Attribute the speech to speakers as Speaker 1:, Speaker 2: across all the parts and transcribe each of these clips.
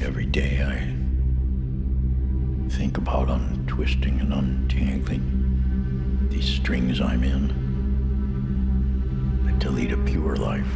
Speaker 1: Every day I think about untwisting and untangling these strings I'm in to lead a pure life.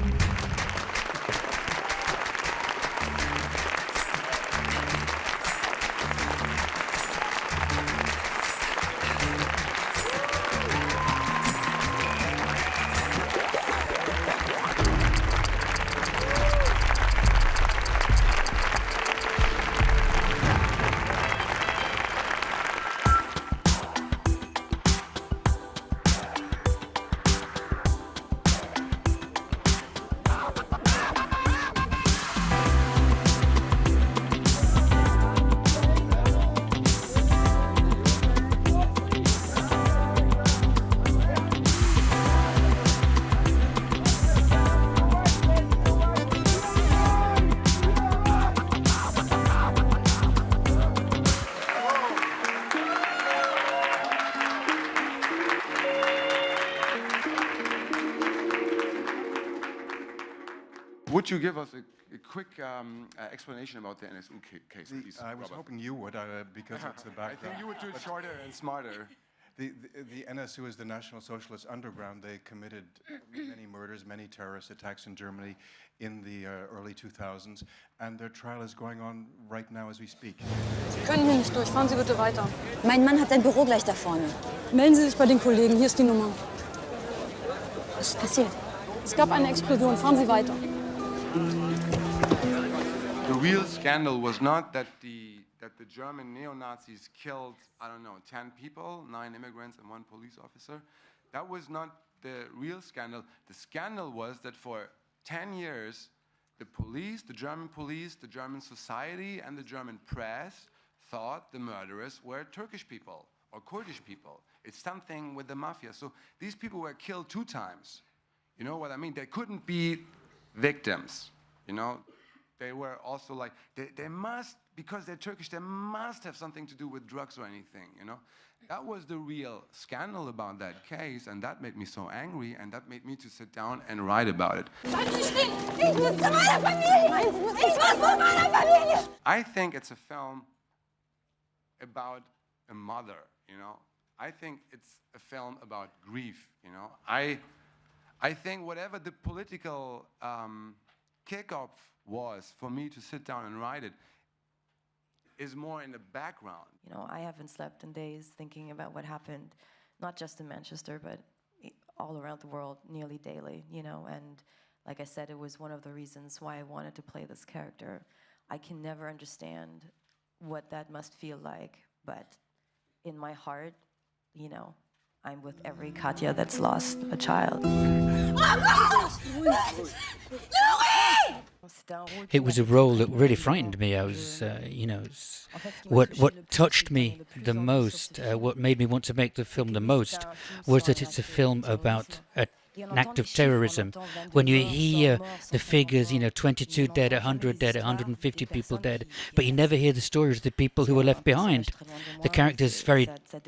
Speaker 2: Would you give us a quick explanation about the NSU case, please?
Speaker 3: I was hoping you would, because it's a background.
Speaker 2: I think you would do it shorter and smarter.
Speaker 3: The NSU is the National Socialist Underground. They committed many murders, many terrorist attacks in Germany in the early 2000s, and their trial is going on right now as we speak.
Speaker 4: Sie können hier nicht durch. Fahren Sie bitte weiter.
Speaker 5: Mein Mann hat sein Büro gleich da vorne.
Speaker 4: Melden Sie sich bei den Kollegen. Hier ist die Nummer.
Speaker 5: Was ist passiert?
Speaker 4: Es gab eine Explosion. Fahren Sie weiter.
Speaker 2: The real scandal was not that the German neo-Nazis killed, I don't know, 10 people, 9 immigrants and 1 police officer. That was not the real scandal. The scandal was that for 10 years, the police, the German society, and the German press thought the murderers were Turkish people or Kurdish people. It's something with the mafia. So these people were killed 2 times. You know what I mean? They couldn't be victims, you know? They were also like, they must, because they're Turkish, they must have something to do with drugs or anything, you know? That was the real scandal about that case, and that made me so angry, and that made me to sit down and write about it. I think it's a film about a mother, you know? I think it's a film about grief, you know? I think whatever the political kickoff was for me to sit down and write it is more in the background.
Speaker 6: You know, I haven't slept in days thinking about what happened, not just in Manchester, but all around the world, nearly daily, you know, and like I said, it was one of the reasons why I wanted to play this character. I can never understand what that must feel like, but in my heart, you know, I'm with every Katja that's lost a child.
Speaker 7: It was a role that really frightened me. I was, you know, what touched me the most, what made me want to make the film the most, was that it's a film about an act of terrorism. When you hear the figures, you know, 22 dead, 100 dead, 150 people dead, but you never hear the stories of the people who were left behind. The character's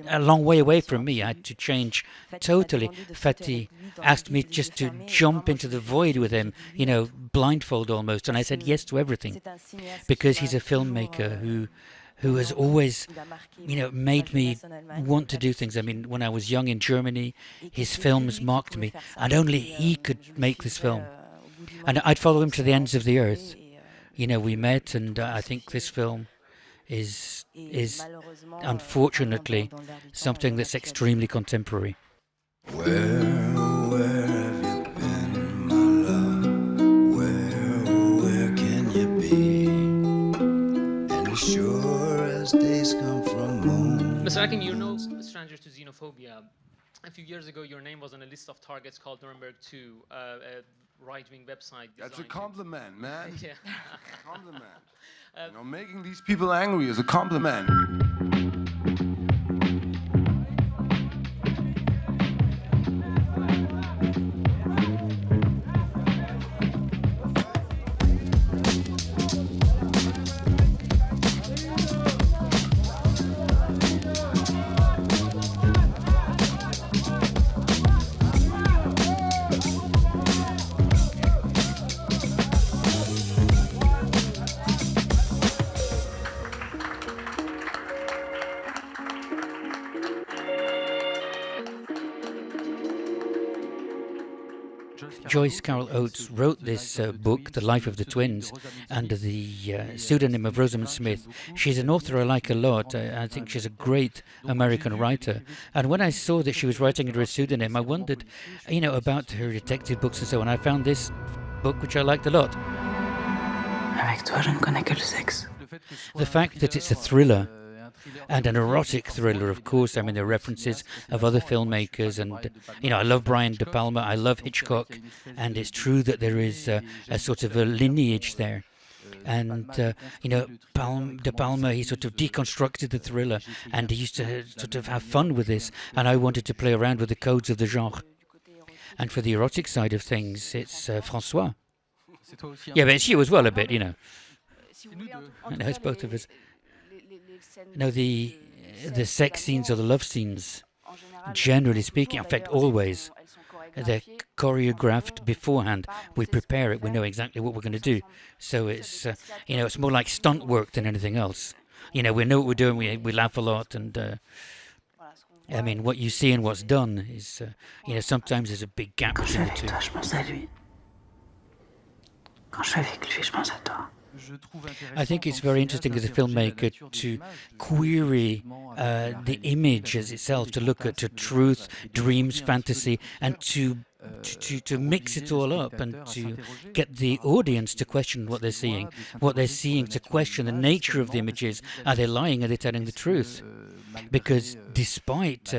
Speaker 7: a long way away from me. I had to change totally. Fatih asked me just to jump into the void with him, you know, blindfold almost, and I said yes to everything, because he's a filmmaker who has always, you know, made me want to do things. I mean, when I was young in Germany, his films marked me, and only he could make this film. And I'd follow him to the ends of the earth. You know, we met, and I think this film is unfortunately something that's extremely contemporary.
Speaker 1: Where have you been, my love? Where can you be? And as sure as days come from moon.
Speaker 8: Mr. Akin, you're no stranger to xenophobia. A few years ago, your name was on a list of targets called Nuremberg 2, a right-wing website.
Speaker 2: That's a compliment, man.
Speaker 8: Yeah.
Speaker 2: Compliment. Making these people angry is a compliment.
Speaker 7: Joyce Carol Oates wrote this book, The Life of the Twins, under the pseudonym of Rosamund Smith. She's an author I like a lot. I think she's a great American writer. And when I saw that she was writing under a pseudonym, I wondered, about her detective books and so on. I found this book, which I liked a lot.
Speaker 9: Avec toi, je ne connais que le sexe.
Speaker 7: The fact that it's a thriller, and an erotic thriller, of course. I mean, there are references of other filmmakers, and I love Brian De Palma, I love Hitchcock, and it's true that there is a sort of a lineage there. And De Palma, he sort of deconstructed the thriller, and he used to sort of have fun with this. And I wanted to play around with the codes of the genre. And for the erotic side of things, it's François. Yeah, but it's you as well a bit, I know it's both of us. No, the sex scenes or the love scenes, generally speaking, in fact, always, they're choreographed beforehand. We prepare it, we know exactly what we're going to do. So it's, it's more like stunt work than anything else. We know what we're doing, we laugh a lot, and I mean, what you see and what's done is, sometimes there's a big gap between the two.
Speaker 9: Je pense à lui. Quand je suis avec lui, je pense à toi.
Speaker 7: I think it's very interesting as a filmmaker to query the image as itself, to look at to truth, dreams, fantasy, and to mix it all up and to get the audience to question what they're seeing, to question the nature of the images. Are they lying? Are they telling the truth? Because despite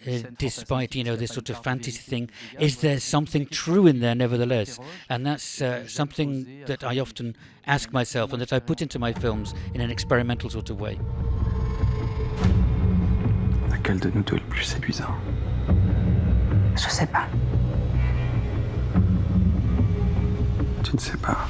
Speaker 7: this sort of fantasy thing, is there something true in there nevertheless? And that's something that I often ask myself and that I put into my films in an experimental sort of way.
Speaker 9: Laquelle de nous deux est le plus séduisant? Je sais pas. Tu ne sais pas.